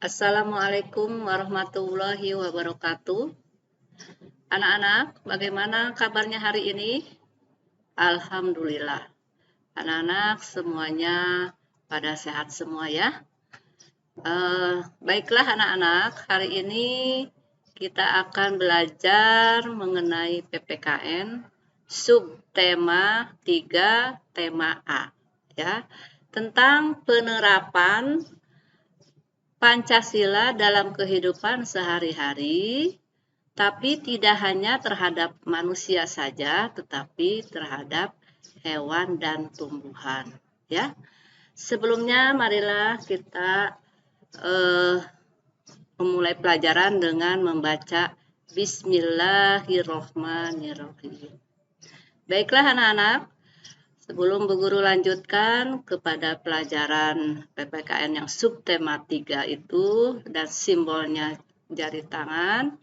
Assalamualaikum warahmatullahi wabarakatuh. Anak-anak, bagaimana kabarnya hari ini? Alhamdulillah. Anak-anak semuanya pada sehat semua ya. Baiklah anak-anak, hari ini kita akan belajar mengenai PPKN subtema 3 tema A ya, tentang penerapan Pancasila dalam kehidupan sehari-hari, tapi tidak hanya terhadap manusia saja, tetapi terhadap hewan dan tumbuhan. Ya, sebelumnya marilah kita memulai pelajaran dengan membaca Bismillahirrohmanirrohim. Baiklah anak-anak, sebelum Bu Guru lanjutkan kepada pelajaran PPKN yang subtema 3 itu dan simbolnya jari tangan,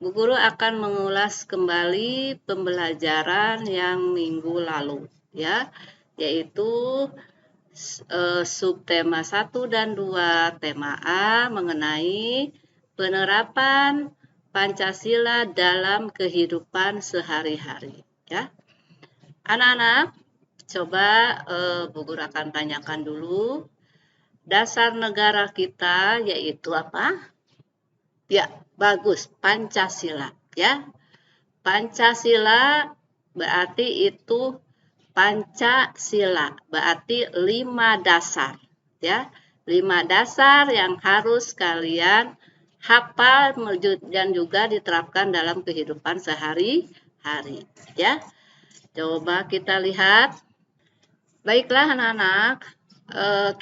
Bu Guru akan mengulas kembali pembelajaran yang minggu lalu ya, yaitu subtema 1 dan 2 tema A mengenai penerapan Pancasila dalam kehidupan sehari-hari ya. Anak-anak, coba Bu Guru akan tanyakan dulu, dasar negara kita yaitu apa? Ya, bagus, Pancasila ya. Pancasila berarti itu Pancasila, berarti 5 dasar ya. 5 dasar yang harus kalian hafal dan juga diterapkan dalam kehidupan sehari-hari ya. Coba kita lihat. Baiklah anak-anak,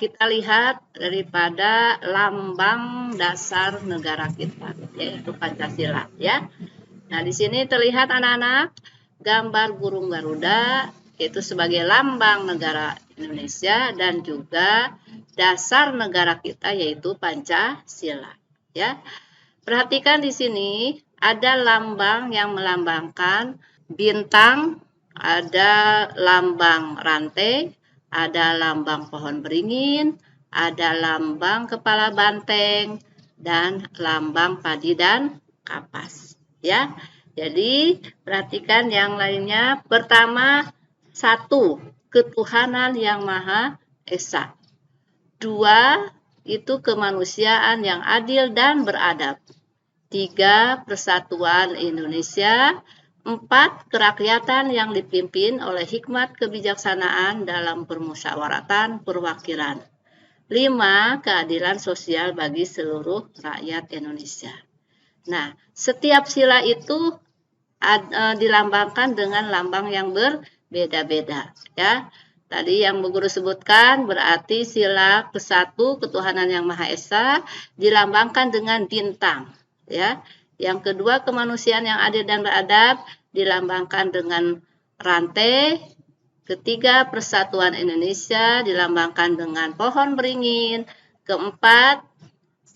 kita lihat daripada lambang dasar negara kita, yaitu Pancasila ya. Nah, di sini terlihat anak-anak gambar burung Garuda, itu sebagai lambang negara Indonesia dan juga dasar negara kita yaitu Pancasila ya. Perhatikan di sini ada lambang yang melambangkan bintang, ada lambang rantai, ada lambang pohon beringin, ada lambang kepala banteng, dan lambang padi dan kapas ya. Jadi perhatikan yang lainnya. Pertama, 1, ketuhanan yang Maha Esa. 2, itu kemanusiaan yang adil dan beradab. 3, persatuan Indonesia. 4, kerakyatan yang dipimpin oleh hikmat kebijaksanaan dalam permusyawaratan perwakilan. 5, keadilan sosial bagi seluruh rakyat Indonesia. Nah, setiap sila itu dilambangkan dengan lambang yang berbeda-beda ya. Tadi yang Bu Guru sebutkan berarti sila ke-1 ketuhanan yang Maha Esa dilambangkan dengan bintang ya. Yang kedua, kemanusiaan yang adil dan beradab dilambangkan dengan rantai. Ketiga, persatuan Indonesia dilambangkan dengan pohon beringin. Keempat,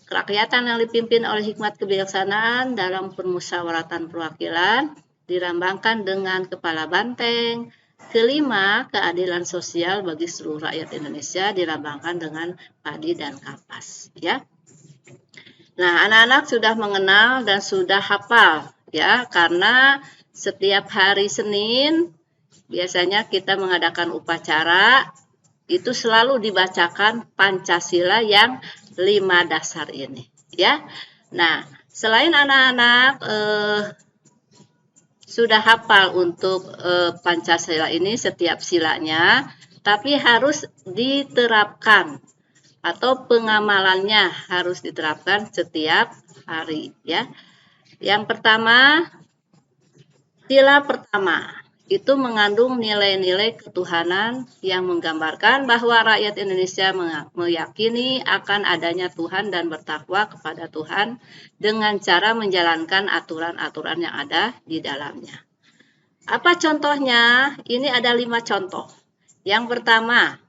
kerakyatan yang dipimpin oleh hikmat kebijaksanaan dalam permusyawaratan perwakilan dilambangkan dengan kepala banteng. Kelima, keadilan sosial bagi seluruh rakyat Indonesia dilambangkan dengan padi dan kapas ya. Nah, anak-anak sudah mengenal dan sudah hafal ya, karena setiap hari Senin biasanya kita mengadakan upacara, itu selalu dibacakan Pancasila yang 5 dasar ini ya. Nah, selain anak-anak sudah hafal untuk Pancasila ini setiap silanya, tapi harus diterapkan atau pengamalannya harus diterapkan setiap hari ya. Yang pertama, sila pertama itu mengandung nilai-nilai ketuhanan yang menggambarkan bahwa rakyat Indonesia meyakini akan adanya Tuhan dan bertakwa kepada Tuhan dengan cara menjalankan aturan-aturan yang ada di dalamnya. Apa contohnya? Ini ada 5 contoh. Yang pertama,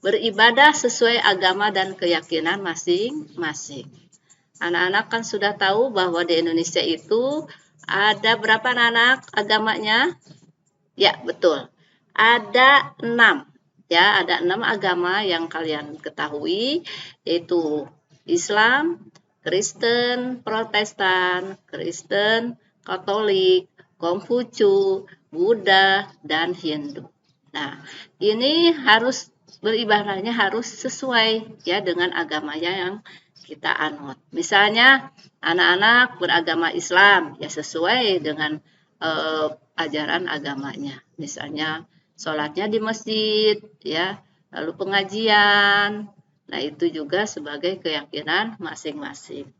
beribadah sesuai agama dan keyakinan masing-masing. Anak-anak kan sudah tahu bahwa di Indonesia itu ada berapa anak agamanya? Ya, betul. Ada 6. Ya, ada 6 agama yang kalian ketahui, yaitu Islam, Kristen, Protestan, Kristen, Katolik, Konghucu, Buddha, dan Hindu. Nah, ini harus beribadahnya harus sesuai ya dengan agamanya yang kita anut. Misalnya anak-anak beragama Islam ya sesuai dengan ajaran agamanya. Misalnya sholatnya di masjid ya, lalu pengajian. Nah, itu juga sebagai keyakinan masing-masing.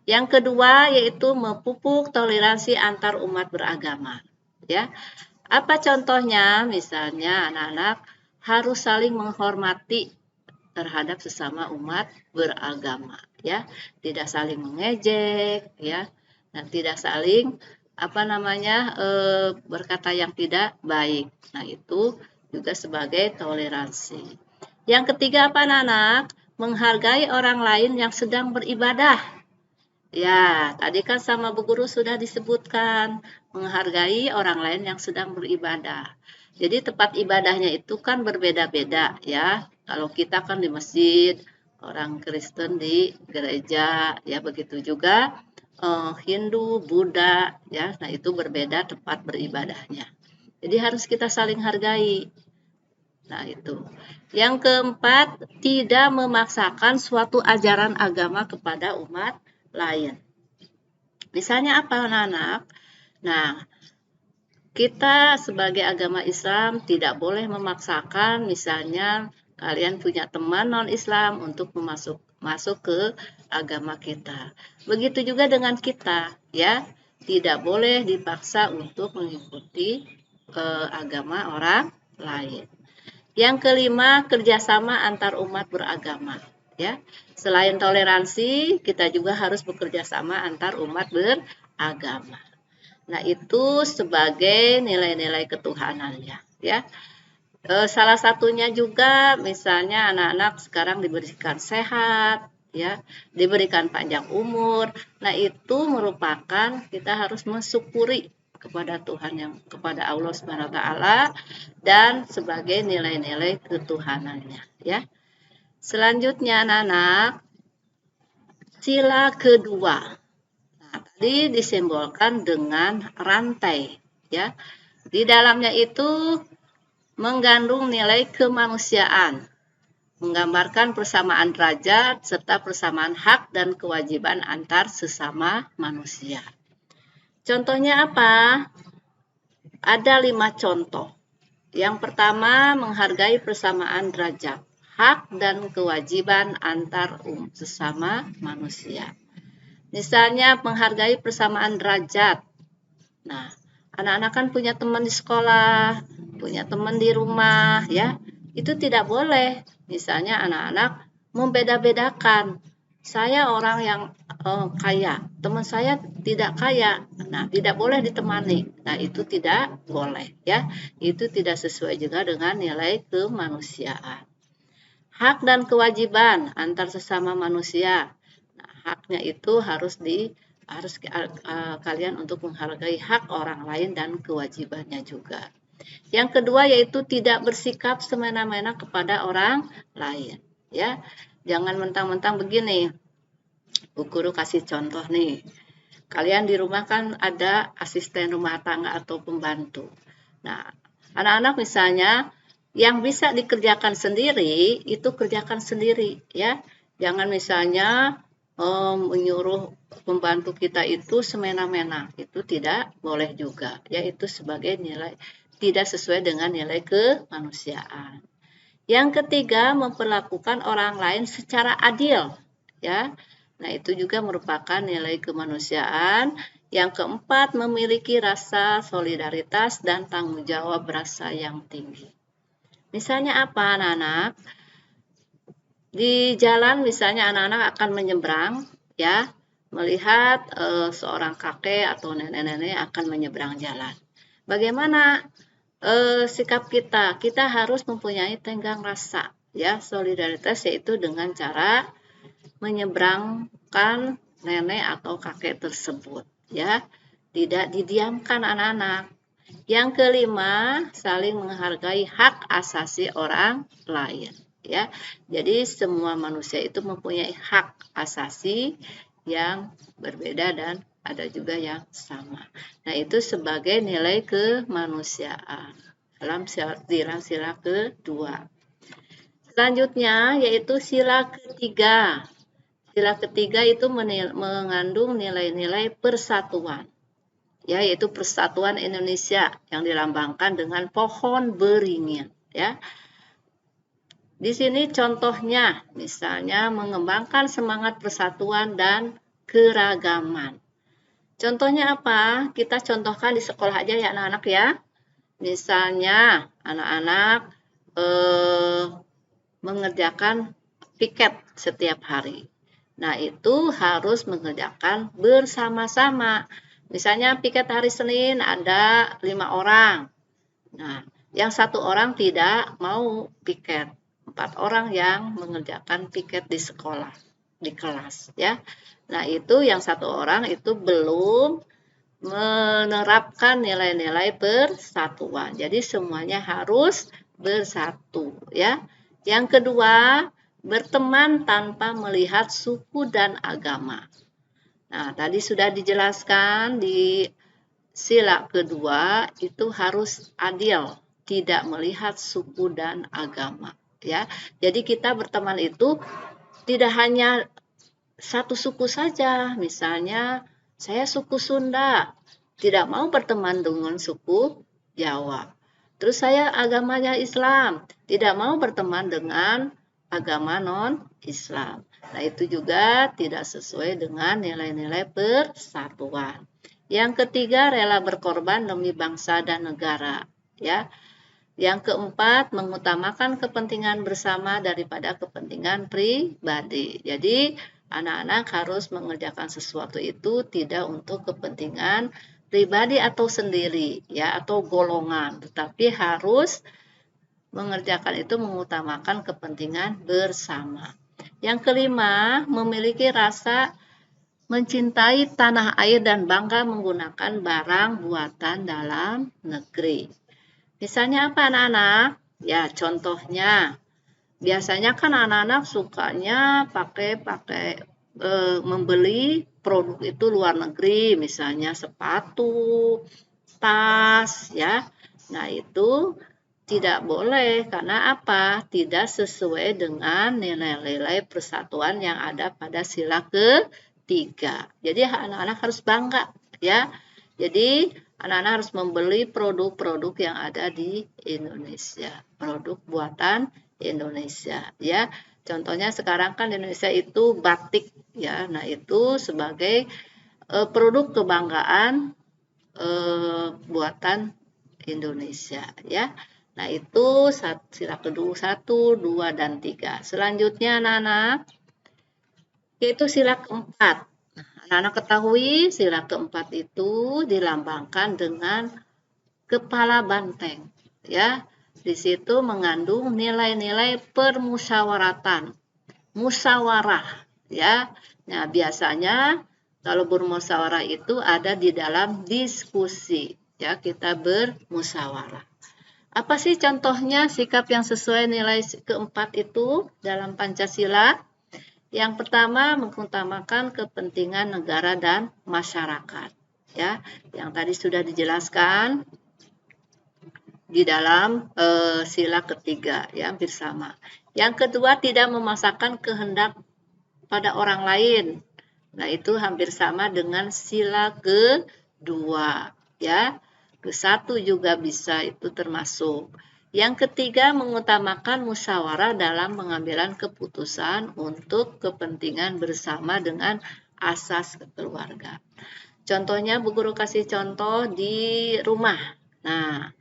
Yang kedua yaitu memupuk toleransi antar umat beragama. Ya. Apa contohnya? Misalnya anak-anak harus saling menghormati terhadap sesama umat beragama, ya. Tidak saling mengejek, ya. Dan tidak saling berkata yang tidak baik. Nah, itu juga sebagai toleransi. Yang ketiga apa anak-anak? Menghargai orang lain yang sedang beribadah. Ya, tadi kan sama Bu Guru sudah disebutkan, menghargai orang lain yang sedang beribadah. Jadi tempat ibadahnya itu kan berbeda-beda ya. Kalau kita kan di masjid, orang Kristen di gereja, ya begitu juga Hindu, Buddha, ya. Nah, itu berbeda tempat beribadahnya. Jadi harus kita saling hargai. Nah, itu. Yang keempat, tidak memaksakan suatu ajaran agama kepada umat lain. Misalnya apa anak-anak? Nah, kita sebagai agama Islam tidak boleh memaksakan misalnya kalian punya teman non-Islam untuk masuk ke agama kita. Begitu juga dengan kita, ya. Tidak boleh dipaksa untuk mengikuti agama orang lain. Yang kelima, kerjasama antar umat beragama. Ya, selain toleransi, kita juga harus bekerja sama antar umat beragama. Nah, itu sebagai nilai-nilai ketuhanannya. Ya, salah satunya juga, misalnya anak-anak sekarang diberikan sehat, ya, diberikan panjang umur. Nah, itu merupakan kita harus mensyukuri kepada Tuhan kepada Allah Subhanahu wa taala dan sebagai nilai-nilai ketuhanannya, ya. Selanjutnya anak-anak, sila kedua. Nah, tadi disimbolkan dengan rantai, ya. Di dalamnya itu mengandung nilai kemanusiaan, menggambarkan persamaan derajat serta persamaan hak dan kewajiban antar sesama manusia. Contohnya apa? Ada 5 contoh. Yang pertama, menghargai persamaan derajat, hak dan kewajiban antar sesama manusia. Misalnya menghargai persamaan derajat. Nah, anak-anak kan punya teman di sekolah, punya teman di rumah, ya. Itu tidak boleh. Misalnya anak-anak membeda-bedakan. Saya orang yang kaya, teman saya tidak kaya. Nah, tidak boleh ditemani. Nah, itu tidak boleh, ya. Itu tidak sesuai juga dengan nilai kemanusiaan. Hak dan kewajiban antar sesama manusia. Nah, haknya itu harus kalian untuk menghargai hak orang lain dan kewajibannya juga. Yang kedua yaitu tidak bersikap semena-mena kepada orang lain, ya. Jangan mentang-mentang begini. Bu Guru kasih contoh nih. Kalian di rumah kan ada asisten rumah tangga atau pembantu. Nah, anak-anak misalnya yang bisa dikerjakan sendiri itu kerjakan sendiri, ya. Jangan misalnya menyuruh pembantu kita itu semena-mena, itu tidak boleh juga, ya. Itu sebagai nilai tidak sesuai dengan nilai kemanusiaan. Yang ketiga, memperlakukan orang lain secara adil, ya. Nah, itu juga merupakan nilai kemanusiaan. Yang keempat, memiliki rasa solidaritas dan tanggung jawab rasa yang tinggi. Misalnya apa, anak-anak? Di jalan misalnya anak-anak akan menyeberang, ya, melihat seorang kakek atau nenek-nenek akan menyeberang jalan. Bagaimana sikap kita? Kita harus mempunyai tenggang rasa, ya, solidaritas yaitu dengan cara menyeberangkan nenek atau kakek tersebut, ya. Tidak didiamkan anak-anak. Yang kelima, saling menghargai hak asasi orang lain, ya. Jadi semua manusia itu mempunyai hak asasi yang berbeda dan ada juga yang sama. Nah, itu sebagai nilai kemanusiaan dalam sila kedua. Selanjutnya yaitu sila ketiga. Sila ketiga itu mengandung nilai-nilai persatuan, yaitu Persatuan Indonesia yang dilambangkan dengan pohon beringin, ya. Di sini contohnya, misalnya mengembangkan semangat persatuan dan keragaman. Contohnya apa? Kita contohkan di sekolah aja ya anak-anak ya. Misalnya anak-anak mengerjakan piket setiap hari. Nah, itu harus mengerjakan bersama-sama. Misalnya piket hari Senin ada 5 orang. Nah, yang 1 orang tidak mau piket. 4 orang yang mengerjakan piket di sekolah, di kelas ya. Nah, itu yang 1 orang itu belum menerapkan nilai-nilai persatuan. Jadi semuanya harus bersatu ya. Yang kedua, berteman tanpa melihat suku dan agama. Nah, tadi sudah dijelaskan di sila kedua itu harus adil, tidak melihat suku dan agama ya. Jadi kita berteman itu tidak hanya satu suku saja. Misalnya saya suku Sunda, tidak mau berteman dengan suku Jawa. Terus saya agamanya Islam, tidak mau berteman dengan agama non-Islam. Nah, itu juga tidak sesuai dengan nilai-nilai persatuan. Yang ketiga, rela berkorban demi bangsa dan negara, ya. Yang keempat, mengutamakan kepentingan bersama daripada kepentingan pribadi. Jadi, anak-anak harus mengerjakan sesuatu itu tidak untuk kepentingan pribadi atau sendiri, ya, atau golongan, tetapi harus mengerjakan itu mengutamakan kepentingan bersama. Yang kelima, memiliki rasa mencintai tanah air dan bangga menggunakan barang buatan dalam negeri. Misalnya apa anak-anak? Ya, contohnya biasanya kan anak-anak sukanya membeli produk itu luar negeri, misalnya sepatu, tas, ya. Nah, itu tidak boleh karena apa? Tidak sesuai dengan nilai-nilai persatuan yang ada pada sila ketiga. Jadi anak-anak harus bangga, ya. Jadi anak-anak harus membeli produk-produk yang ada di Indonesia, produk buatan Indonesia, ya. Contohnya sekarang kan di Indonesia itu batik, ya. Nah, itu sebagai produk kebanggaan buatan Indonesia, ya. Nah, itu sila kedua 1, 2, dan 3. Selanjutnya anak-anak, yaitu sila keempat. Anak-anak ketahui sila keempat itu dilambangkan dengan kepala banteng, ya. Di situ mengandung nilai-nilai permusyawaratan, musyawarah, ya. Nah, biasanya kalau bermusyawarah itu ada di dalam diskusi, ya, kita bermusyawarah. Apa sih contohnya sikap yang sesuai nilai keempat itu dalam Pancasila? Yang pertama, mengutamakan kepentingan negara dan masyarakat, ya. Yang tadi sudah dijelaskan di dalam sila ketiga, ya, hampir sama. Yang kedua, tidak memaksakan kehendak pada orang lain. Nah, itu hampir sama dengan sila kedua, ya. Ke-1 juga bisa itu termasuk. Yang ketiga, mengutamakan musyawarah dalam pengambilan keputusan untuk kepentingan bersama dengan asas kekeluargaan. Contohnya, Bu Guru kasih contoh di rumah. Nah,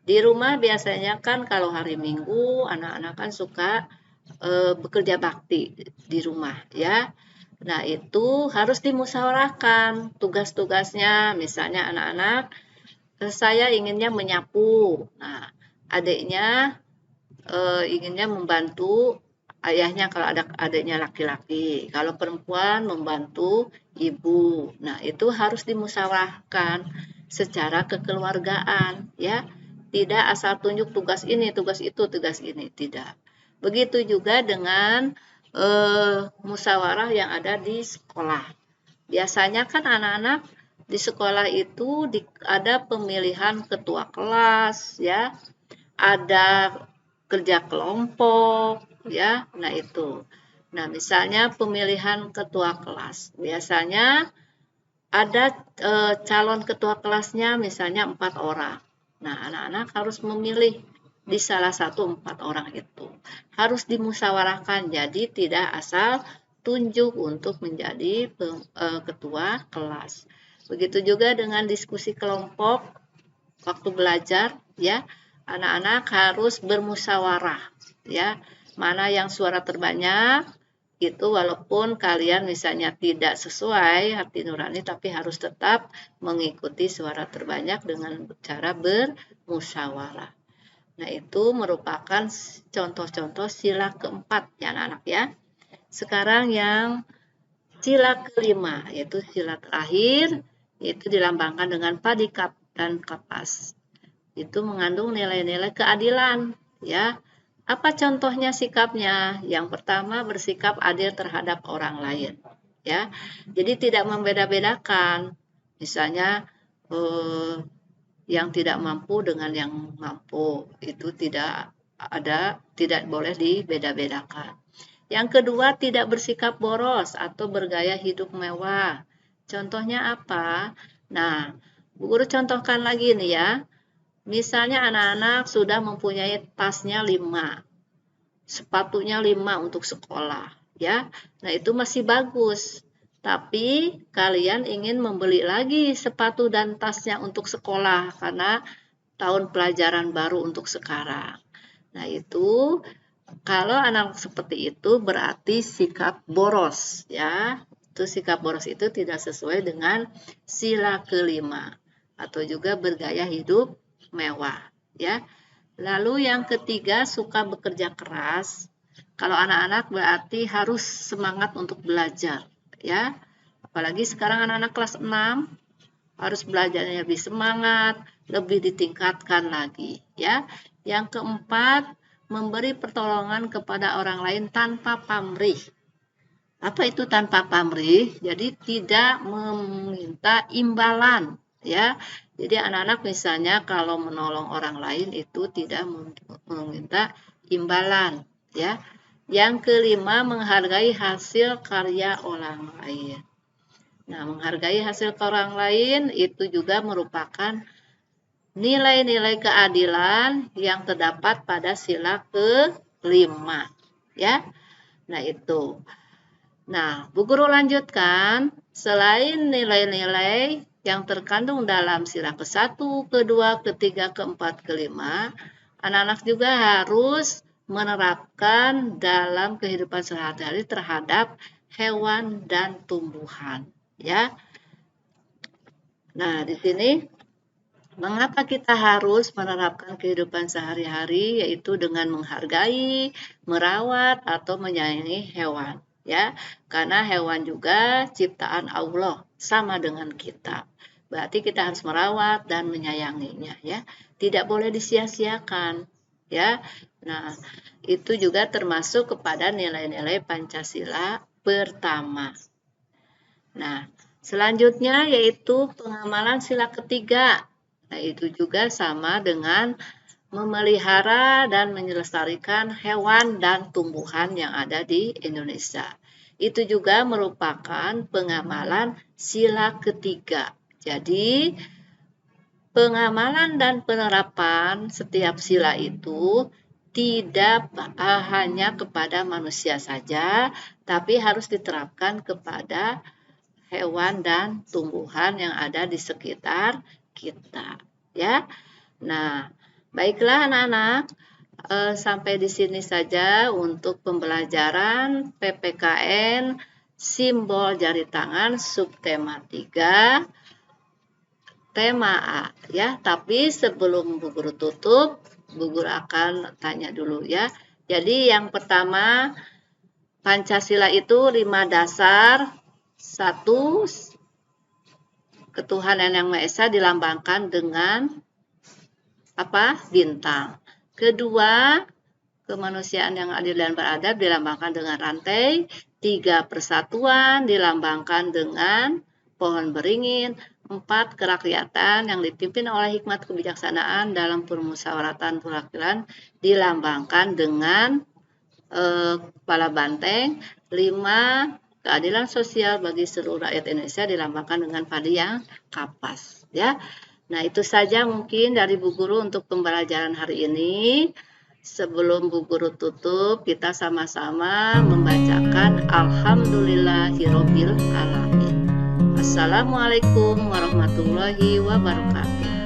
di rumah biasanya kan kalau hari Minggu, anak-anak kan suka bekerja bakti di rumah, ya. Nah, itu harus dimusyawarahkan tugas-tugasnya. Misalnya anak-anak, saya inginnya menyapu. Nah, adiknya inginnya membantu ayahnya kalau ada adiknya laki-laki. Kalau perempuan membantu ibu. Nah, itu harus dimusyawarahkan secara kekeluargaan, ya. Tidak asal tunjuk tugas ini, tugas itu, tugas ini, tidak. Begitu juga dengan musyawarah yang ada di sekolah. Biasanya kan anak-anak di sekolah itu ada pemilihan ketua kelas, ya, ada kerja kelompok, ya. Nah itu. Nah, misalnya pemilihan ketua kelas. Biasanya ada calon ketua kelasnya misalnya 4 orang. Nah, anak-anak harus memilih di salah satu 4 orang itu. Harus dimusyawarahkan, jadi tidak asal tunjuk untuk menjadi ketua kelas. Begitu juga dengan diskusi kelompok waktu belajar, ya. Anak-anak harus bermusyawarah, ya. Mana yang suara terbanyak, itu walaupun kalian misalnya tidak sesuai hati nurani, tapi harus tetap mengikuti suara terbanyak dengan cara bermusyawarah. Nah, itu merupakan contoh-contoh sila keempat ya anak-anak ya. Sekarang yang sila kelima, yaitu sila terakhir, yaitu dilambangkan dengan padikap dan kapas. Itu mengandung nilai-nilai keadilan, ya. Apa contohnya sikapnya? Yang pertama, bersikap adil terhadap orang lain, ya. Jadi tidak membeda-bedakan. Misalnya yang tidak mampu dengan yang mampu, itu tidak boleh dibeda-bedakan. Yang kedua, tidak bersikap boros atau bergaya hidup mewah. Contohnya apa? Nah, Bu Guru contohkan lagi nih ya. Misalnya anak-anak sudah mempunyai tasnya 5, sepatunya 5 untuk sekolah, ya. Nah, itu masih bagus. Tapi kalian ingin membeli lagi sepatu dan tasnya untuk sekolah karena tahun pelajaran baru untuk sekarang. Nah, itu kalau anak seperti itu berarti sikap boros, ya. Itu sikap boros itu tidak sesuai dengan sila kelima atau juga bergaya hidup mewah, ya. Lalu yang ketiga, suka bekerja keras. Kalau anak-anak berarti harus semangat untuk belajar, ya. Apalagi sekarang anak-anak kelas 6 harus belajarnya lebih semangat, lebih ditingkatkan lagi, ya. Yang keempat, memberi pertolongan kepada orang lain tanpa pamrih. Apa itu tanpa pamrih? Jadi tidak meminta imbalan, ya. Jadi anak-anak misalnya kalau menolong orang lain itu tidak meminta imbalan, ya. Yang kelima, menghargai hasil karya orang lain. Nah, menghargai hasil orang lain itu juga merupakan nilai-nilai keadilan yang terdapat pada sila kelima, ya. Nah, itu. Nah, Bu Guru lanjutkan, selain nilai-nilai yang terkandung dalam sila ke-1, ke-2, ke-3, ke-4, ke-5, anak-anak juga harus menerapkan dalam kehidupan sehari-hari terhadap hewan dan tumbuhan, ya. Nah, di sini mengapa kita harus menerapkan kehidupan sehari-hari, yaitu dengan menghargai, merawat, atau menyayangi hewan, ya. Karena hewan juga ciptaan Allah, sama dengan kita. Berarti kita harus merawat dan menyayanginya, ya. Tidak boleh disia-siakan, ya. Nah, itu juga termasuk kepada nilai-nilai Pancasila pertama. Nah, selanjutnya yaitu pengamalan sila ketiga. Nah, itu juga sama dengan memelihara dan melestarikan hewan dan tumbuhan yang ada di Indonesia. Itu juga merupakan pengamalan sila ketiga. Jadi, pengamalan dan penerapan setiap sila itu tidak hanya kepada manusia saja, tapi harus diterapkan kepada hewan dan tumbuhan yang ada di sekitar kita, ya. Nah, baiklah anak-anak, sampai di sini saja untuk pembelajaran PPKN simbol jari tangan subtema 3 tema A, ya. Tapi sebelum Bu Guru tutup, Bu Guru akan tanya dulu ya. Jadi yang pertama, Pancasila itu 5 dasar. 1, ketuhanan yang Maha Esa dilambangkan dengan apa? Bintang. Kedua, kemanusiaan yang adil dan beradab dilambangkan dengan rantai, 3 persatuan dilambangkan dengan pohon beringin, 4 kerakyatan yang dipimpin oleh hikmat kebijaksanaan dalam permusyawaratan perwakilan dilambangkan dengan kepala banteng, 5 keadilan sosial bagi seluruh rakyat Indonesia dilambangkan dengan padi yang kapas, ya. Nah, itu saja mungkin dari Bu Guru untuk pembelajaran hari ini. Sebelum Bu Guru tutup, kita sama-sama membacakan Alhamdulillahirobbil alamin. Assalamualaikum warahmatullahi wabarakatuh.